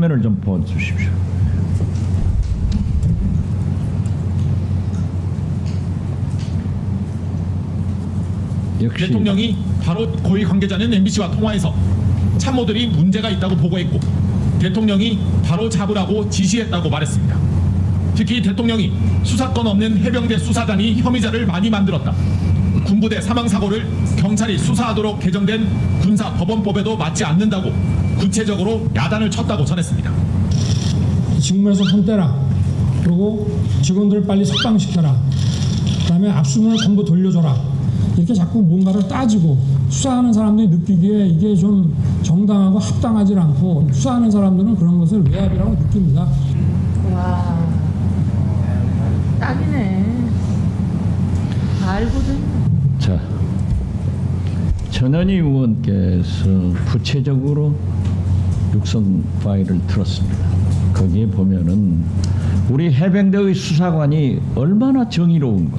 화면을 좀 보여주십시오. 역시 대통령이 바로 고위 관계자는 MBC와 통화해서 참모들이 문제가 있다고 보고했고 대통령이 바로 잡으라고 지시했다고 말했습니다. 특히 대통령이 수사권 없는 해병대 수사단이 혐의자를 많이 만들었다. 군부대 사망사고를 경찰이 수사하도록 개정된 군사법원법에도 맞지 않는다고 구체적으로 야단을 쳤다고 전했습니다. 직무에서 손 떼라. 그리고 직원들 빨리 석방시켜라. 그다음에 압수문을 전부 돌려줘라. 이렇게 자꾸 뭔가를 따지고 수사하는 사람들이 느끼기에 이게 좀 정당하고 합당하지 않고 수사하는 사람들은 그런 것을 외압이라고 느낍니다. 와, 딱이네. 다 알거든. 자, 전현희 의원께서 구체적으로 육성 파일을 들었습니다. 거기에 보면은 우리 해병대의 수사관이 얼마나 정의로운가,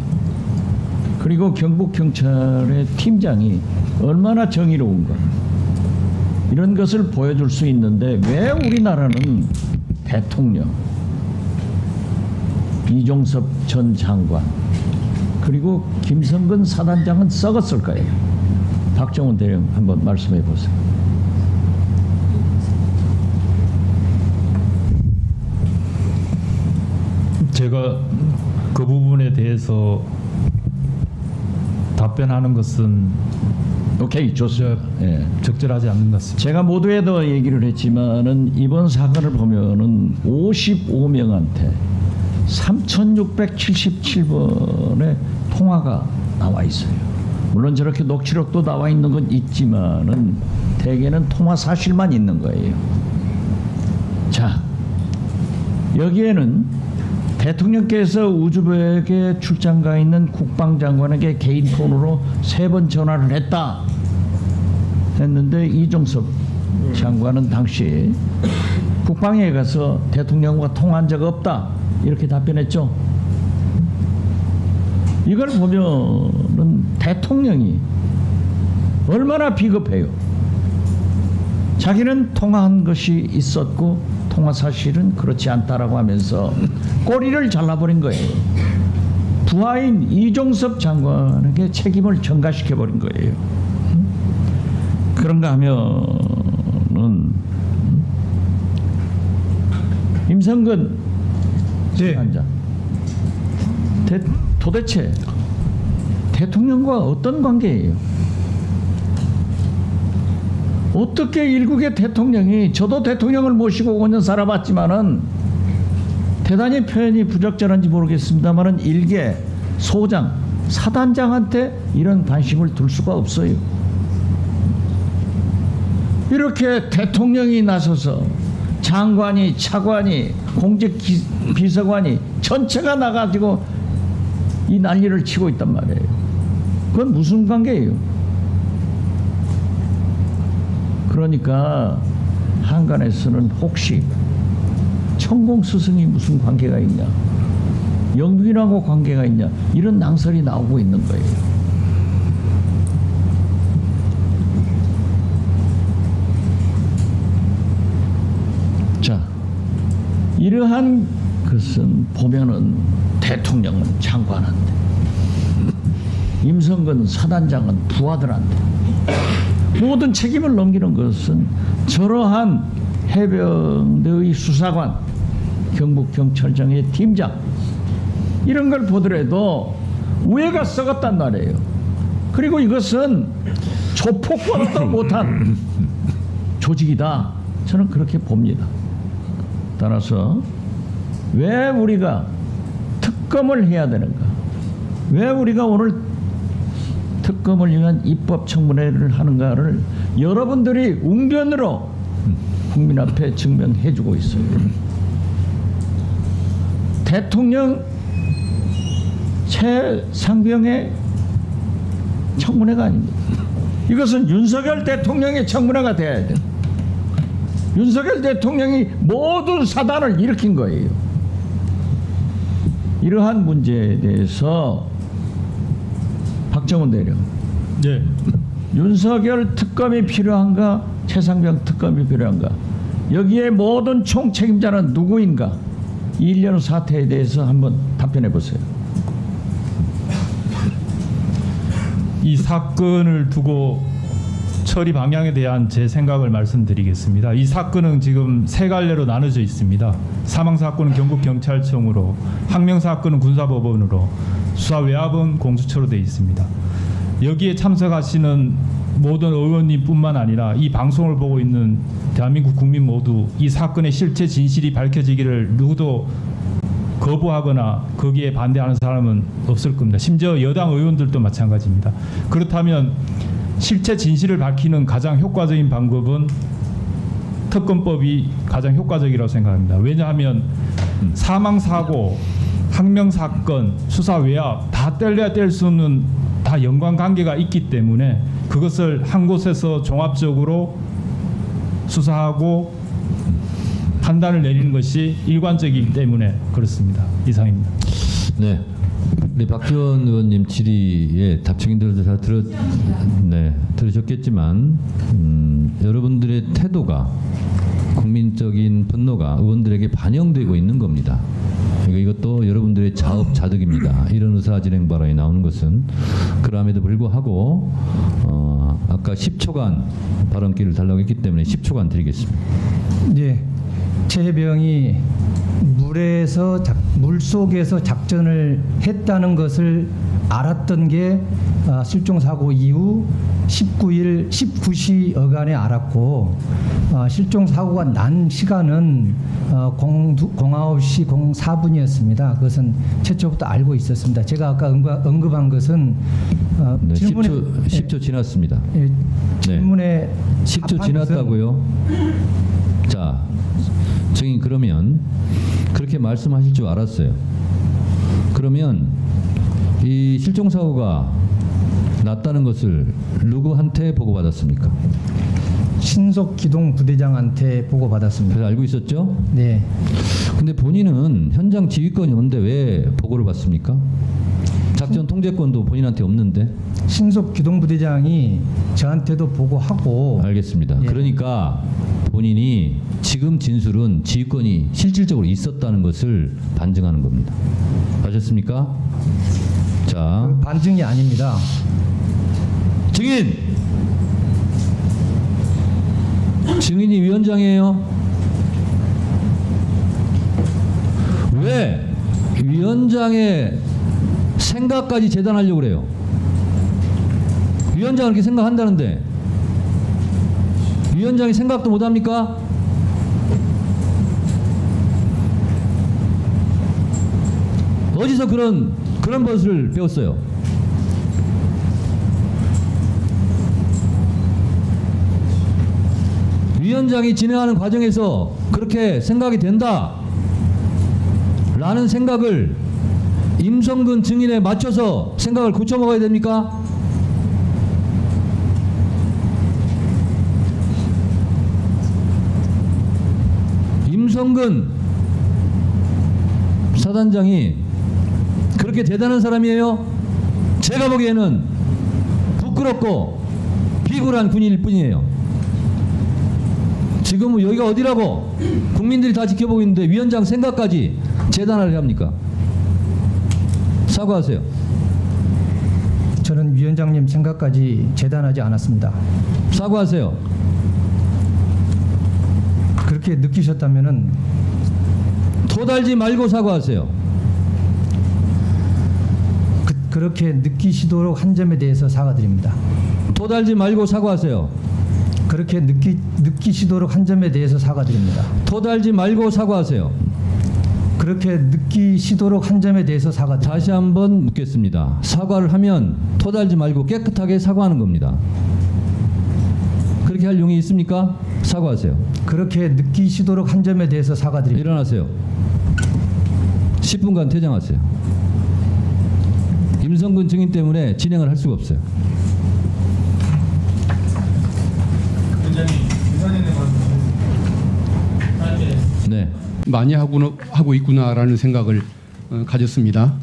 그리고 경북경찰의 팀장이 얼마나 정의로운가, 이런 것을 보여줄 수 있는데 왜 우리나라는 대통령, 이종섭 전 장관, 그리고 김성근 사단장은 썩었을까요? 박정훈 대령 한번 말씀해 보세요. 제가 그 부분에 대해서 답변하는 것은 오케이, 좋습니다. 예. 적절하지 않는 것 같습니다. 제가 모두에도 얘기를 했지만은 이번 사건을 보면은 55명한테 3,677번의 통화가 나와 있어요. 물론 저렇게 녹취록도 나와 있는 건 있지만은 대개는 통화 사실만 있는 거예요. 자, 여기에는 대통령께서 우즈벡에 출장 가 있는 국방장관에게 개인 폰으로 3번 전화를 했다 했는데 이종섭 장관은 당시 국방에 가서 대통령과 통화한 적 없다 이렇게 답변했죠. 이걸 보면은 대통령이 얼마나 비겁해요. 자기는 통화한 것이 있었고 통화 사실은 그렇지 않다라고 하면서 꼬리를 잘라버린 거예요. 부하인 이종섭 장관에게 책임을 전가시켜버린 거예요. 그런가 하면은 임성근 사단장, 도대체 대통령과 어떤 관계예요? 어떻게 일국의 대통령이, 저도 대통령을 모시고 5년 살아봤지만은 대단히 표현이 부적절한지 모르겠습니다만은 일개 소장, 사단장한테 이런 관심을 둘 수가 없어요. 이렇게 대통령이 나서서 장관이, 차관이, 공직비서관이 전체가 나가지고 이 난리를 치고 있단 말이에요. 그건 무슨 관계예요? 그러니까 한간에서는 혹시 천공 스승이 무슨 관계가 있냐, 영빈하고 관계가 있냐, 이런 낭설이 나오고 있는 거예요. 자, 이러한 것은 보면은 대통령은 장관한테, 임성근 사단장은 부하들한테 모든 책임을 넘기는 것은 저러한 해병대의 수사관, 경북경찰청의 팀장, 이런 걸 보더라도 우애가 썩었단 말이에요. 그리고 이것은 조폭과도 못한 조직이다, 저는 그렇게 봅니다. 따라서 왜 우리가 특검을 해야 되는가, 왜 우리가 오늘 특검을 위한 입법 청문회를 하는가를 여러분들이 웅변으로 국민 앞에 증명해 주고 있어요. 대통령 최상병의 청문회가 아닙니다. 이것은 윤석열 대통령의 청문회가 돼야 돼요. 윤석열 대통령이 모든 사단을 일으킨 거예요. 이러한 문제에 대해서 박정훈 대령, 네. 윤석열 특검이 필요한가, 최상병 특검이 필요한가, 여기에 모든 총책임자는 누구인가? 이 일련 사태에 대해서 한번 답변해 보세요. 이 사건을 두고 처리 방향에 대한 제 생각을 말씀드리겠습니다. 이 사건은 지금 세 갈래로 나눠져 있습니다. 사망 사건은 경북경찰청으로, 항명 사건은 군사법원으로, 수사 외압은 공수처로 되어 있습니다. 여기에 참석하시는 모든 의원님뿐만 아니라 이 방송을 보고 있는 대한민국 국민 모두 이 사건의 실체 진실이 밝혀지기를 누구도 거부하거나 거기에 반대하는 사람은 없을 겁니다. 심지어 여당 의원들도 마찬가지입니다. 그렇다면 실체 진실을 밝히는 가장 효과적인 방법은 특검법이 가장 효과적이라고 생각합니다. 왜냐하면 사망사고, 항명사건, 수사 외압 다 뗄래야 뗄 수 없는 다 연관관계가 있기 때문에 그것을 한 곳에서 종합적으로 수사하고 판단을 내리는 것이 일관적이기 때문에 그렇습니다. 이상입니다. 네, 우리 박지원 의원님 질의에 답변들도 다 들으셨겠지만 여러분들의 태도가, 국민적인 분노가 의원들에게 반영되고 있는 겁니다. 이것도 여러분들의 자업자득입니다. 이런 의사진행 발언이 나오는 것은. 그럼에도 불구하고 아까 10초간 발언기를 달라고 했기 때문에 10초간 드리겠습니다. 네, 최혜병이 물 속에서 작전을 했다는 것을 알았던 게 실종 사고 이후 19시 어간에 알았고, 실종 사고가 난 시간은 09시 04분이었습니다. 그것은 최초부터 알고 있었습니다. 제가 아까 언급한 것은 네, 질문에 10초 지났습니다. 예, 질문에 10초 답한 지났다고요? 자, 증인 그러면 그렇게 말씀하실 줄 알았어요. 그러면 이 실종 사고가 났다는 것을 누구한테 보고받았습니까? 신속 기동 부대장한테 보고받았습니다. 그래서 알고 있었죠? 네. 근데 본인은 현장 지휘권이 없는데 왜 보고를 받습니까? 작전 통제권도 본인한테 없는데. 신속 기동 부대장이 저한테도 보고하고. 알겠습니다. 예. 그러니까 본인이 지금 진술은 지휘권이 실질적으로 있었다는 것을 반증하는 겁니다. 아셨습니까? 자, 그 반증이 아닙니다. 증인! 증인이 위원장이에요. 왜 위원장의 생각까지 재단하려고 그래요? 위원장은 그렇게 생각한다는데 위원장이 생각도 못합니까? 어디서 그런 것을 배웠어요? 위원장이 진행하는 과정에서 그렇게 생각이 된다 라는 생각을 임성근 증인에 맞춰서 생각을 고쳐 먹어야 됩니까? 임성근 사단장이 그렇게 대단한 사람이에요? 제가 보기에는 부끄럽고 비굴한 군인일 뿐이에요. 지금 여기가 어디라고 국민들이 다 지켜보고 있는데 위원장 생각까지 재단하려 합니까? 사과하세요. 저는 위원장님 생각까지 재단하지 않았습니다. 사과하세요. 그렇게 느끼셨다면은 토달지 말고 사과하세요. 그렇게 느끼시도록 한 점에 대해서 사과드립니다. 토달지 말고 사과하세요. 그렇게 느끼시도록 한 점에 대해서 사과드립니다. 토달지 말고 사과하세요. 그렇게 느끼시도록 한 점에 대해서 사과드립니다. 다시 한번 묻겠습니다. 사과를 하면 토달지 말고 깨끗하게 사과하는 겁니다. 그렇게 할 용이 있습니까? 사과하세요. 그렇게 느끼시도록 한 점에 대해서 사과드립니다. 일어나세요. 10분간 퇴장하세요. 임성근 증인 때문에 진행을 할 수가 없어요. 네. 많이 하고 있구나라는 생각을 가졌습니다.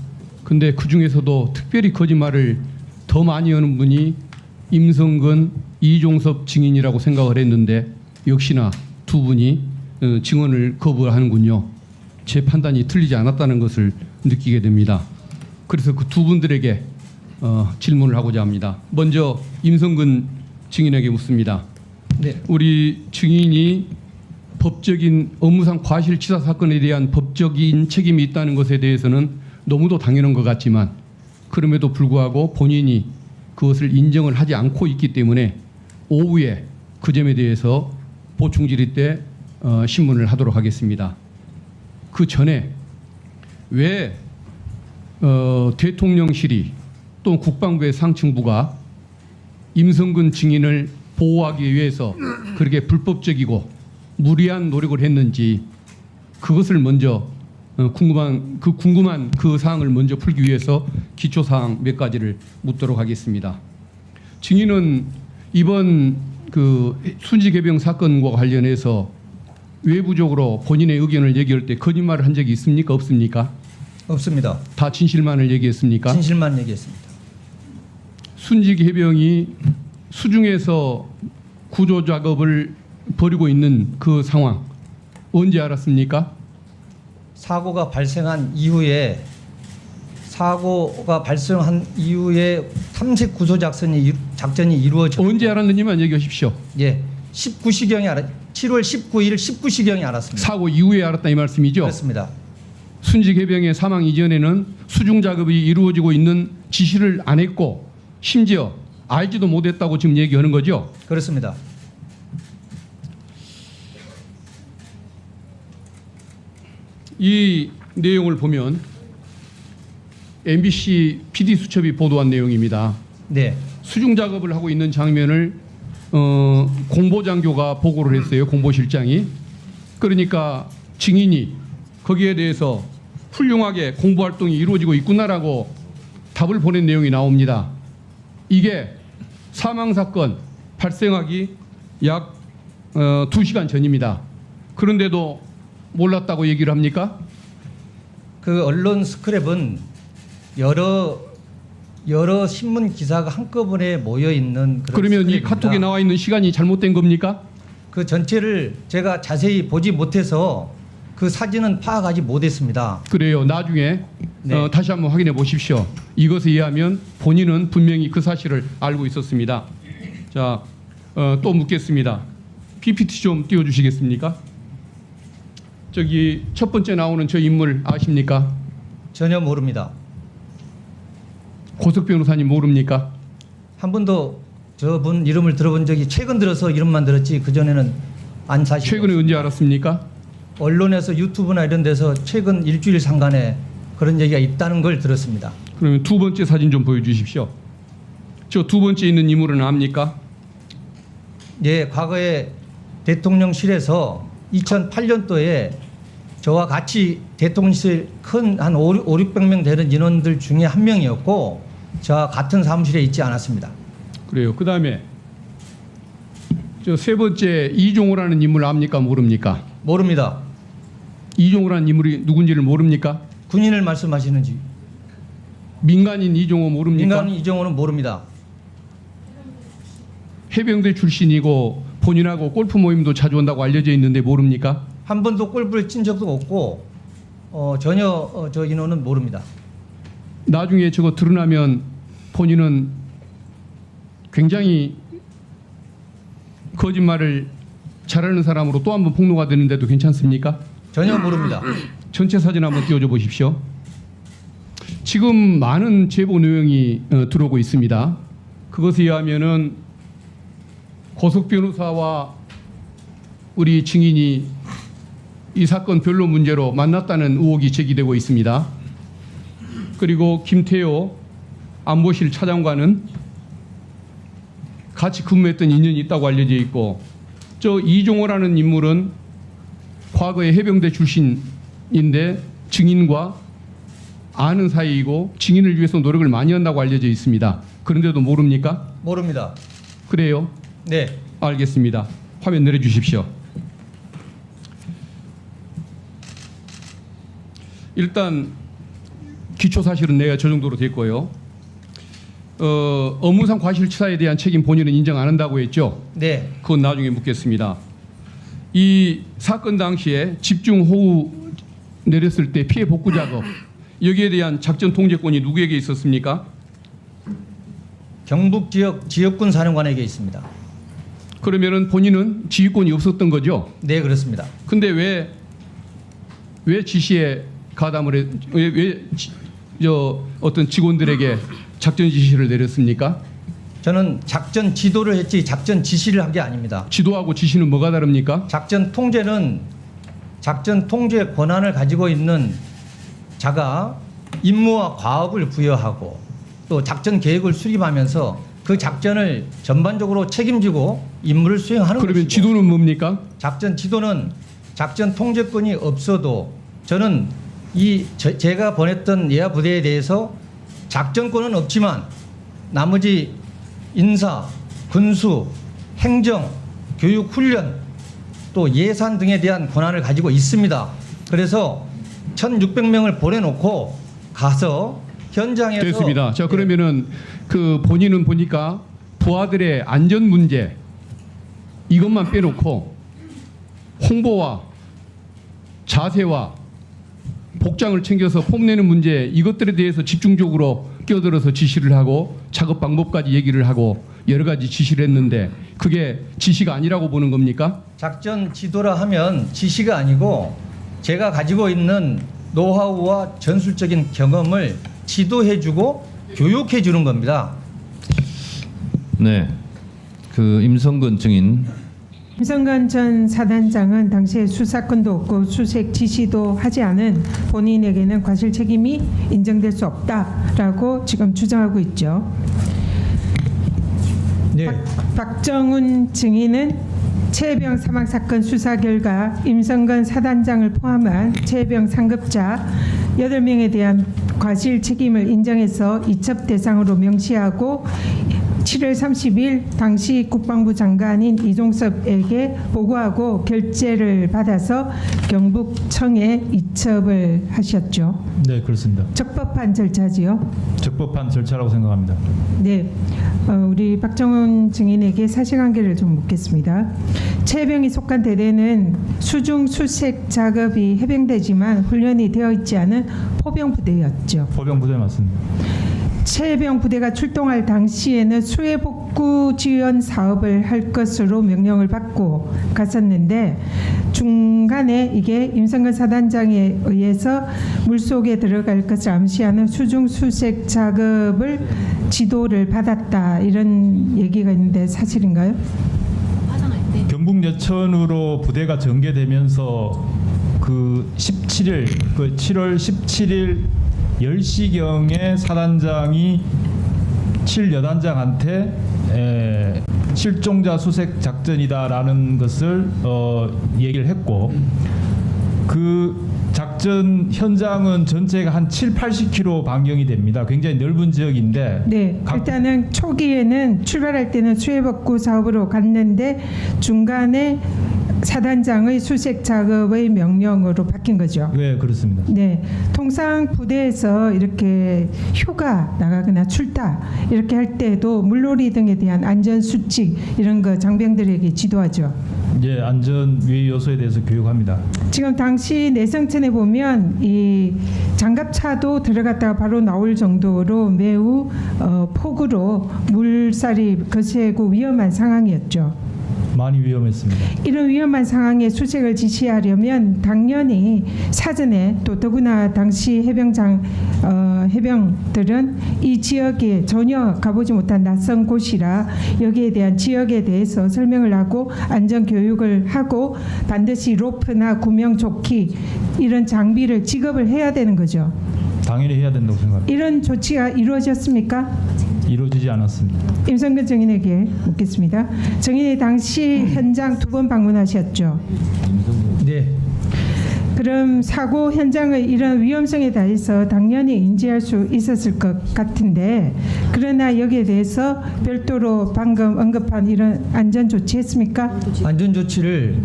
근데 그 중에서도 특별히 거짓말을 더 많이 하는 분이 임성근, 이종섭 증인이라고 생각을 했는데 역시나 두 분이 증언을 거부하는군요. 제 판단이 틀리지 않았다는 것을 느끼게 됩니다. 그래서 그 두 분들에게 질문을 하고자 합니다. 먼저 임성근 증인에게 묻습니다. 네. 우리 증인이 법적인 업무상 과실치사 사건에 대한 법적인 책임이 있다는 것에 대해서는 너무도 당연한 것 같지만 그럼에도 불구하고 본인이 그것을 인정을 하지 않고 있기 때문에 오후에 그 점에 대해서 보충 질의 때 신문을 하도록 하겠습니다. 그 전에 왜 대통령실이 또 국방부의 상층부가 임성근 증인을 보호하기 위해서 그렇게 불법적이고 무리한 노력을 했는지 그것을 먼저 궁금한 그 사항을 먼저 풀기 위해서 기초 사항 몇 가지를 묻도록 하겠습니다. 증인은 이번 그 순직 해병 사건과 관련해서 외부적으로 본인의 의견을 얘기할 때 거짓말을 한 적이 있습니까? 없습니까? 없습니다. 다 진실만을 얘기했습니까? 진실만 얘기했습니다. 순직 해병이 수중에서 구조 작업을 벌이고 있는 그 상황 언제 알았습니까? 사고가 발생한 이후에 탐색 구조 작전이 이루어졌고 언제 알았는지만 얘기하십시오. 예, 7월 19일 19시경에 알았습니다. 사고 이후에 알았다 이 말씀이죠? 그렇습니다. 순직 해병의 사망 이전에는 수중 작업이 이루어지고 있는 지시를 안 했고 심지어 알지도 못했다고 지금 얘기하는 거죠? 그렇습니다. 이 내용을 보면 MBC PD 수첩이 보도한 내용입니다. 네, 수중 작업을 하고 있는 장면을 공보장교가 보고를 했어요. 공보실장이. 그러니까 증인이 거기에 대해서 훌륭하게 공보활동이 이루어지고 있구나라고 답을 보낸 내용이 나옵니다. 이게 사망사건 발생하기 약 2시간 전입니다. 그런데도 몰랐다고 얘기를 합니까? 그 언론 스크랩은 여러 신문 기사가 한꺼번에 모여 있는 그런 그러면 이 스크랩입니다. 카톡에 나와 있는 시간이 잘못된 겁니까? 그 전체를 제가 자세히 보지 못해서 그 사진은 파악하지 못했습니다. 그래요. 나중에 네. 다시 한번 확인해 보십시오. 이것에 의하면 본인은 분명히 그 사실을 알고 있었습니다. 자, 또 묻겠습니다. PPT 좀 띄워주시겠습니까? 저기 첫 번째 나오는 저 인물 아십니까? 전혀 모릅니다. 고석 변호사님 모릅니까? 한 번도 저분 이름을 들어본 적이 최근 들어서 이름만 들었지 그 전에는 안 사실. 최근에 언제 알았습니까? 언론에서 유튜브나 이런 데서 최근 일주일 상간에 그런 얘기가 있다는 걸 들었습니다. 그러면 두 번째 사진 좀 보여주십시오. 저 두 번째 있는 인물은 압니까? 예, 과거에 대통령실에서 2008년도에 저와 같이 대통령실 큰 한 500~600명 되는 인원들 중에 한 명이었고 저와 같은 사무실에 있지 않았습니다. 그래요. 그 다음에 저 세 번째 이종호라는 인물 압니까? 모릅니까? 모릅니다. 이종호라는 인물이 누군지를 모릅니까? 군인을 말씀하시는지. 민간인 이종호 모릅니까? 민간인 이정호는 모릅니다. 해병대 출신이고 본인하고 골프 모임도 자주 온다고 알려져 있는데 모릅니까? 한 번도 골프를 친 적도 없고 전혀 저 인원은 모릅니다. 나중에 저거 드러나면 본인은 굉장히 거짓말을 잘하는 사람으로 또 한 번 폭로가 되는데도 괜찮습니까? 전혀 모릅니다. 전체 사진 한번 띄워줘 보십시오. 지금 많은 제보 내용이 들어오고 있습니다. 그것에 의하면은 고석 변호사와 우리 증인이 이 사건 변론 문제로 만났다는 의혹이 제기되고 있습니다. 그리고 김태호 안보실 차장과는 같이 근무했던 인연이 있다고 알려져 있고 저 이종호라는 인물은 과거에 해병대 출신인데 증인과 아는 사이이고 증인을 위해서 노력을 많이 한다고 알려져 있습니다. 그런데도 모릅니까? 모릅니다. 그래요? 네. 알겠습니다. 화면 내려주십시오. 일단 기초 사실은 내가 저 정도로 됐고요. 업무상 과실치사에 대한 책임 본인은 인정 안 한다고 했죠? 네. 그건 나중에 묻겠습니다. 이 사건 당시에 집중 호우 내렸을 때 피해 복구 작업 여기에 대한 작전 통제권이 누구에게 있었습니까? 경북 지역군 사령관에게 있습니다. 그러면은 본인은 지휘권이 없었던 거죠? 네, 그렇습니다. 근데 왜 지시에 가담을 어떤 직원들에게 작전 지시를 내렸습니까? 저는 작전 지도를 했지 작전 지시를 한 게 아닙니다. 지도하고 지시는 뭐가 다릅니까? 작전 통제는 작전 통제 권한을 가지고 있는 자가 임무와 과업을 부여하고 또 작전 계획을 수립하면서 그 작전을 전반적으로 책임지고 임무를 수행하는 그러면 것이고, 지도는 뭡니까? 작전 지도는 작전 통제권이 없어도 저는 제가 보냈던 예하 부대에 대해서 작전권은 없지만 나머지 인사, 군수, 행정, 교육, 훈련 또 예산 등에 대한 권한을 가지고 있습니다. 그래서 1,600명을 보내놓고 가서 현장에서 됐습니다. 자, 그러면은 그 본인은 보니까 부하들의 안전 문제 이것만 빼놓고 홍보와 자세와 복장을 챙겨서 폼내는 문제 이것들에 대해서 집중적으로 끼어들어서 지시를 하고 작업 방법까지 얘기를 하고 여러 가지 지시를 했는데 그게 지시가 아니라고 보는 겁니까? 작전 지도라 하면 지시가 아니고 제가 가지고 있는 노하우와 전술적인 경험을 지도해주고 교육해주는 겁니다. 네. 그 임성근 증인. 임성근 전 사단장은 당시에 수사권도 없고 수색 지시도 하지 않은 본인에게는 과실 책임이 인정될 수 없다라고 지금 주장하고 있죠. 네. 박정훈 증인은 최혜병 사망 사건 수사 결과 임성근 사단장을 포함한 최혜병 상급자 8명에 대한 과실 책임을 인정해서 이첩 대상으로 명시하고 7월 30일 당시 국방부 장관인 이종섭에게 보고하고 결재를 받아서 경북청에 이첩을 하셨죠. 네, 그렇습니다. 적법한 절차지요. 적법한 절차라고 생각합니다. 네, 우리 박정훈 증인에게 사실관계를 좀 묻겠습니다. 최혜병이 속한 대대는 수중 수색 작업이 해병대지만 훈련이 되어 있지 않은 포병 부대였죠. 포병 부대 맞습니다. 최혜병 부대가 출동할 당시에는 수해 복구 지원 사업을 할 것으로 명령을 받고 갔었는데 중간에 이게 임성근 사단장에 의해서 물속에 들어갈 것을 암시하는 수중 수색 작업을 지도를 받았다 이런 얘기가 있는데 사실인가요? 경북 예천으로 부대가 전개되면서 그 17일 그 7월 17일 10시경에 사단장이 7여단장한테 실종자 수색 작전이다라는 것을 얘기를 했고 그 작전 현장은 전체가 한 7, 80km 반경이 됩니다. 굉장히 넓은 지역인데 네, 일단은 초기에는 출발할 때는 수해복구 사업으로 갔는데 중간에 사단장의 수색 작업의 명령으로 바뀐 거죠. 네, 그렇습니다. 네, 통상 부대에서 이렇게 휴가 나가거나 출타 이렇게 할 때도 물놀이 등에 대한 안전 수칙 이런 거 장병들에게 지도하죠. 예, 안전 위의 요소에 대해서 교육합니다. 지금 당시 내성천에 보면 이 장갑차도 들어갔다가 바로 나올 정도로 매우 폭우로 물살이 거세고 위험한 상황이었죠. 많이 위험했습니다. 이런 위험한 상황에 수색을 지시하려면 당연히 사전에 또 더구나 당시 해병들은 이 지역에 전혀 가보지 못한 낯선 곳이라 여기에 대한 지역에 대해서 설명을 하고 안전 교육을 하고 반드시 로프나 구명조끼 이런 장비를 지급을 해야 되는 거죠. 당연히 해야 된다고 생각합니다. 이런 조치가 이루어졌습니까? 이루어지지 않았습니다. 임성근 증인에게 묻겠습니다. 증인이 당시 현장 2번 방문하셨죠? 네. 그럼 사고 현장의 이런 위험성에 대해서 당연히 인지할 수 있었을 것 같은데 그러나 여기에 대해서 별도로 방금 언급한 이런 안전 조치 했습니까? 안전 조치를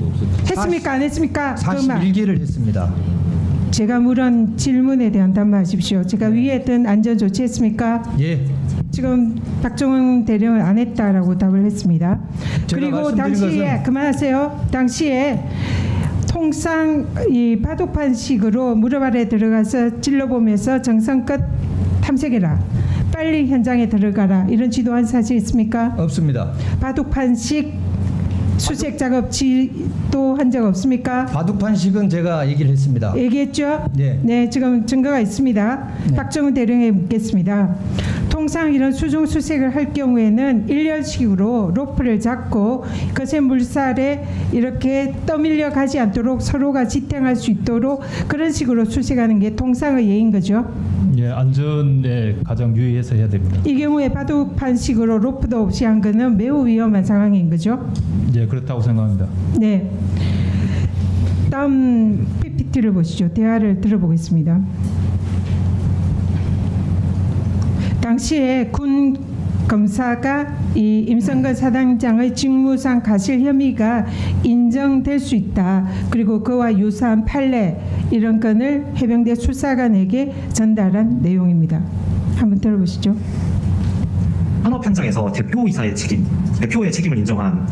했습니까? 안 했습니까? 그 말. 41개를 했습니다. 제가 물은 질문에 대한 답변하십시오. 제가 위에 했던 안전 조치 했습니까? 예. 지금 박정훈 대령은 안 했다라고 답을 했습니다. 제가 그리고 말씀드린 당시에 것은 그만하세요. 당시에 통상 이 바둑판식으로 무릎 아래 들어가서 찔러보면서 정성껏 탐색해라. 빨리 현장에 들어가라. 이런 지도한 사실 있습니까? 없습니다. 바둑판식 수색 작업 지도한 적 없습니까? 바둑판식은 제가 얘기를 했습니다. 얘기했죠? 네. 지금 증거가 있습니다. 네. 박정훈 대령에 묻겠습니다. 통상 이런 수중 수색을 할 경우에는 일렬식으로 로프를 잡고 거센 물살에 이렇게 떠밀려 가지 않도록 서로가 지탱할 수 있도록 그런 식으로 수색하는 게 통상의 예인 거죠. 예, 안전에 가장 유의해서 해야 됩니다. 이 경우에 바둑판식으로 로프도 없이 한 거는 매우 위험한 상황인 거죠. 예, 그렇다고 생각합니다. 네. 다음 PPT를 보시죠. 대화를 들어보겠습니다. 당시에 군 검사가 이 임성근 사단장의 직무상 과실 혐의가 인정될 수 있다. 그리고 그와 유사한 판례 이런 건을 해병대 수사관에게 전달한 내용입니다. 한번 들어보시죠. 산업 현장에서 대표이사의 책임, 대표의 책임을 인정한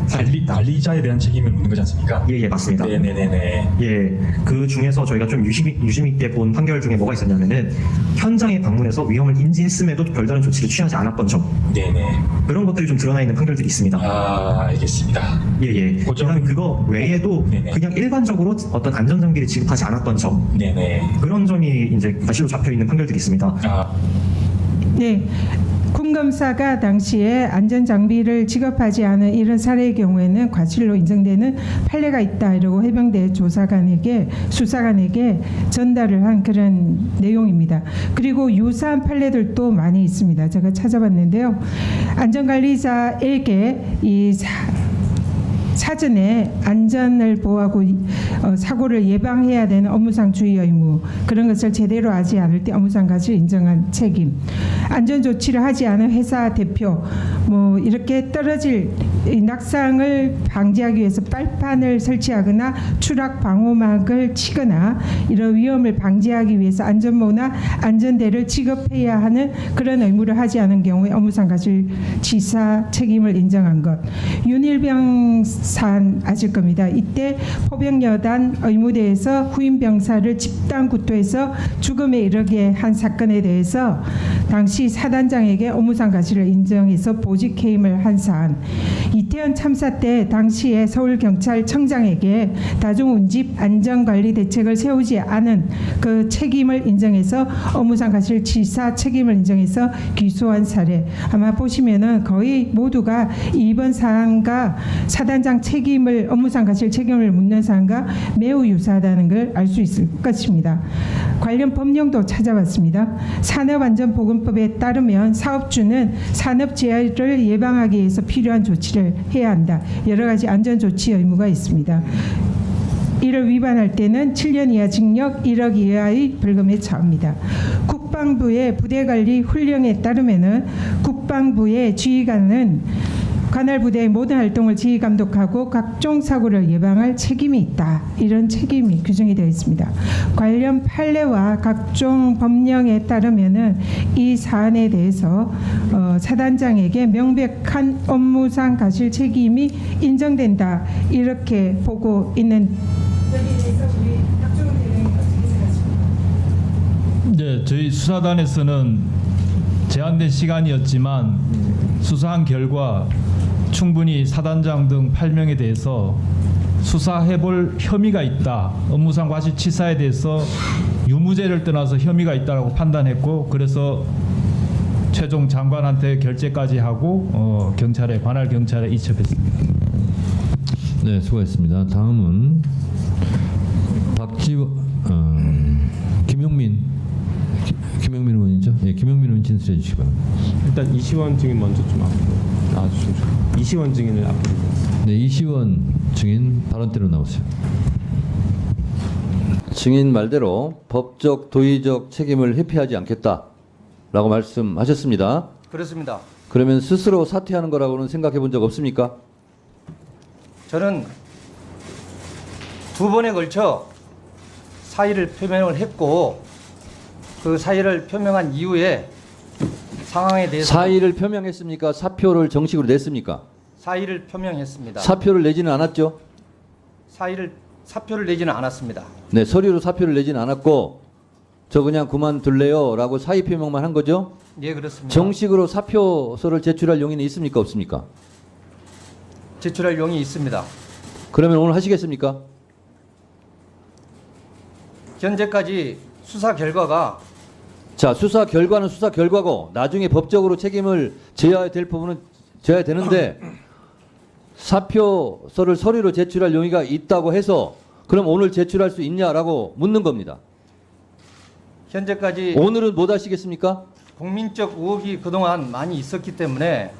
관리자에 대한 책임을 묻는 거지 않습니까? 예, 맞습니다. 네네네네. 예, 그 중에서 저희가 좀 유심 있게 본 판결 중에 뭐가 있었냐면은 현장에 방문해서 위험을 인지했음에도 별다른 조치를 취하지 않았던 점, 네네. 그런 것들이 좀 드러나 있는 판결들이 있습니다. 아, 알겠습니다. 예. 그다음에 그거 외에도 네네. 그냥 일반적으로 어떤 안전장비를 지급하지 않았던 점, 네네. 그런 점이 이제 과실로 잡혀 있는 판결들이 있습니다. 아, 네. 군검사가 당시에 안전장비를 지급하지 않은 이런 사례의 경우에는 과실로 인정되는 판례가 있다 이러고 해병대 조사관에게 수사관에게 전달을 한 그런 내용입니다. 그리고 유사한 판례들도 많이 있습니다. 제가 찾아봤는데요. 안전관리자에게 이 사전에 안전을 보호하고 사고를 예방해야 되는 업무상 주의 의무 그런 것을 제대로 하지 않을 때 업무상 과실 인정한 책임 안전 조치를 하지 않은 회사 대표 뭐 이렇게 떨어질 이 낙상을 방지하기 위해서 빨판을 설치하거나 추락 방호막을 치거나 이런 위험을 방지하기 위해서 안전모나 안전대를 지급해야 하는 그런 의무를 하지 않은 경우에 업무상 과실 지사 책임을 인정한 것 윤일병 산 아실 겁니다. 이때 포병여단 의무대에서 후임 병사를 집단 구토해서 죽음에 이르게 한 사건에 대해서 당시 사단장에게 업무상 과실을 인정해서 보직 해임을 한 사안. 이태원 참사 때 당시에 서울경찰청장에게 다중운집 안전관리 대책을 세우지 않은 그 책임을 인정해서 업무상 과실 지사 책임을 인정해서 기소한 사례. 아마 보시면은 거의 모두가 이번 사안과 사단장 책임을 업무상 과실 책임을 묻는 사안과 매우 유사하다는 걸 알 수 있을 것입니다. 관련 법령도 찾아봤습니다. 산업안전보건법에 따르면 사업주는 산업재해를 예방하기 위해서 필요한 조치를 해야 한다. 여러 가지 안전조치 의무가 있습니다. 이를 위반할 때는 7년 이하 징역 1억 이하의 벌금에 처합니다. 국방부의 부대관리 훈령에 따르면은 국방부의 지휘관은 관할 부대의 모든 활동을 지휘 감독하고 각종 사고를 예방할 책임이 있다. 이런 책임이 규정이 되어 있습니다. 관련 판례와 각종 법령에 따르면은 이 사안에 대해서 사단장에게 명백한 업무상 과실 책임이 인정된다. 이렇게 보고 있는 여기에 대해서 우리 박정훈 대령이 어떻게 생각하십니까? 네, 저희 수사단에서는 제한된 시간이었지만 수사한 결과 충분히 사단장 등 8명에 대해서 수사해볼 혐의가 있다. 업무상 과실치사에 대해서 유무죄를 떠나서 혐의가 있다라고 판단했고 그래서 최종 장관한테 결재까지 하고 경찰에 관할 경찰에 이첩했습니다. 네, 수고했습니다. 다음은 김용민 의원이죠? 네, 김용민 의원 진술해 주시기 바랍니다. 일단 이시원 증인 먼저 좀 앞으로 나와주시면 좋겠습니다. 이시원 증인을 앞으로. 네, 이시원 증인 발언대로 나오세요. 증인 말대로 법적, 도의적 책임을 회피하지 않겠다라고 말씀하셨습니다. 그렇습니다. 그러면 스스로 사퇴하는 거라고는 생각해 본 적 없습니까? 저는 두 번에 걸쳐 사의를 표명을 했고 그 사의를 표명한 이후에 상황에 대해서 사의를 표명했습니까? 사표를 정식으로 냈습니까? 사의를 표명했습니다. 사표를 내지는 않았죠? 사표를 내지는 않았습니다. 네, 서류로 사표를 내지는 않았고 저 그냥 그만둘래요 라고 사의 표명만 한 거죠? 예, 그렇습니다. 정식으로 사표서를 제출할 용의는 있습니까? 없습니까? 제출할 용이 있습니다. 그러면 오늘 하시겠습니까? 현재까지 수사 결과가 자, 수사 결과는 수사 결과고 나중에 법적으로 책임을 져야 될 부분은 져야 되는데 사표서를 서류로 제출할 용의가 있다고 해서 그럼 오늘 제출할 수 있냐라고 묻는 겁니다. 현재까지 오늘은 못 하시겠습니까? 국민적 의혹이 그동안 많이 있었기 때문에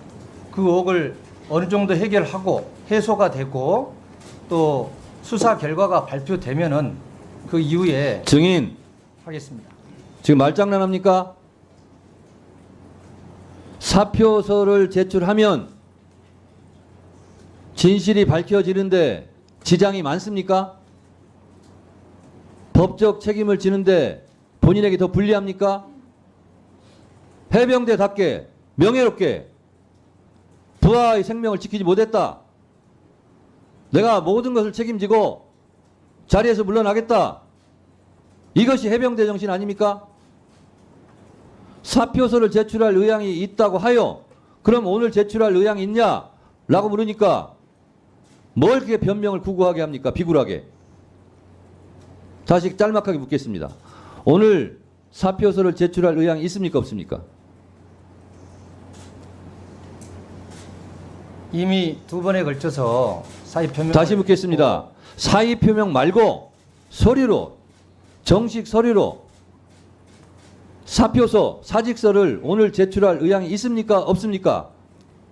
그 의혹을 어느 정도 해결하고 해소가 되고 또 수사 결과가 발표되면은 그 이후에 증인 하겠습니다. 지금 말장난합니까? 사표서를 제출하면 진실이 밝혀지는데 지장이 많습니까? 법적 책임을 지는데 본인에게 더 불리합니까? 해병대답게 명예롭게 부하의 생명을 지키지 못했다. 내가 모든 것을 책임지고 자리에서 물러나겠다. 이것이 해병대 정신 아닙니까? 사표서를 제출할 의향이 있다고 하여 그럼 오늘 제출할 의향이 있냐? 라고 물으니까 뭘 그렇게 변명을 구구하게 합니까? 비굴하게. 다시 짤막하게 묻겠습니다. 오늘 사표서를 제출할 의향이 있습니까? 없습니까? 이미 두 번에 걸쳐서 사의 표명 다시 묻겠습니다. 사의 표명 말고 서류로 정식 서류로 사표서 사직서를 오늘 제출할 의향이 있습니까? 없습니까?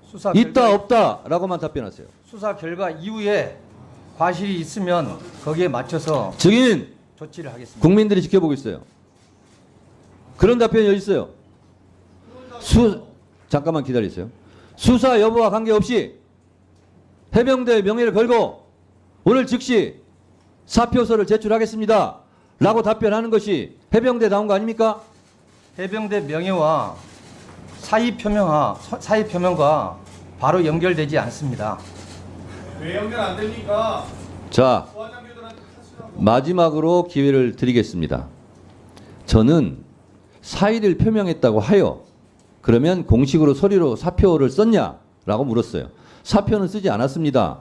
수사 있다 결과, 없다라고만 답변하세요. 수사 결과 이후에 과실이 있으면 거기에 맞춰서 증인 조치를 하겠습니다. 국민들이 지켜보고 있어요. 그런 답변이 어디 있어요? 잠깐만 기다리세요. 수사 여부와 관계없이 해병대의 명예를 걸고 오늘 즉시 사표서를 제출하겠습니다. 라고 답변하는 것이 해병대다운 거 아닙니까? 해병대 명예와 사의 표명과 바로 연결되지 않습니다. 왜 연결 안 됩니까? 자, 마지막으로 기회를 드리겠습니다. 저는 사의를 표명했다고 하여 그러면 공식으로 서류로 사표를 썼냐? 라고 물었어요. 사표는 쓰지 않았습니다.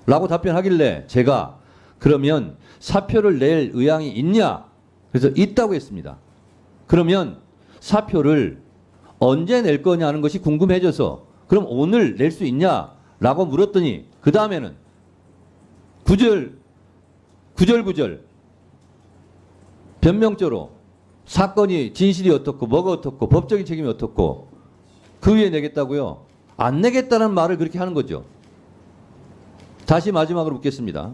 라고 답변하길래 제가 그러면 사표를 낼 의향이 있냐? 그래서 있다고 했습니다. 그러면 사표를 언제 낼 거냐는 것이 궁금해져서 그럼 오늘 낼 수 있냐? 라고 물었더니 그 다음에는 구절구절 변명조로 사건이 진실이 어떻고 뭐가 어떻고 법적인 책임이 어떻고 그 위에 내겠다고요? 안 내겠다는 말을 그렇게 하는 거죠. 다시 마지막으로 묻겠습니다.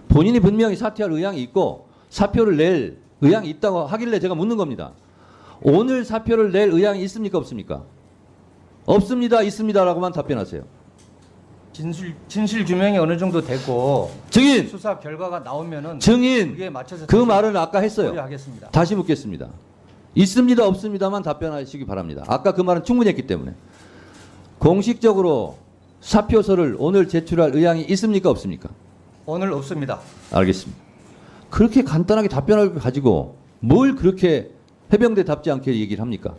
본인이 분명히 사퇴할 의향이 있고 사표를 낼 의향이 있다고 하길래 제가 묻는 겁니다. 오늘 사표를 낼 의향이 있습니까? 없습니까? 없습니다. 있습니다라고만 답변하세요. 진실 규명이 어느 정도 되고 증인! 수사 결과가 나오면은 증인! 그에 맞춰서 그 말은 아까 했어요. 하겠습니다. 다시 묻겠습니다. 있습니다. 없습니다만 답변하시기 바랍니다. 아까 그 말은 충분히 했기 때문에. 공식적으로 사표서를 오늘 제출할 의향이 있습니까? 없습니까? 오늘 없습니다. 알겠습니다. 그렇게 간단하게 답변을 가지고 뭘 그렇게 해병대답지 않게 얘기를 합니까?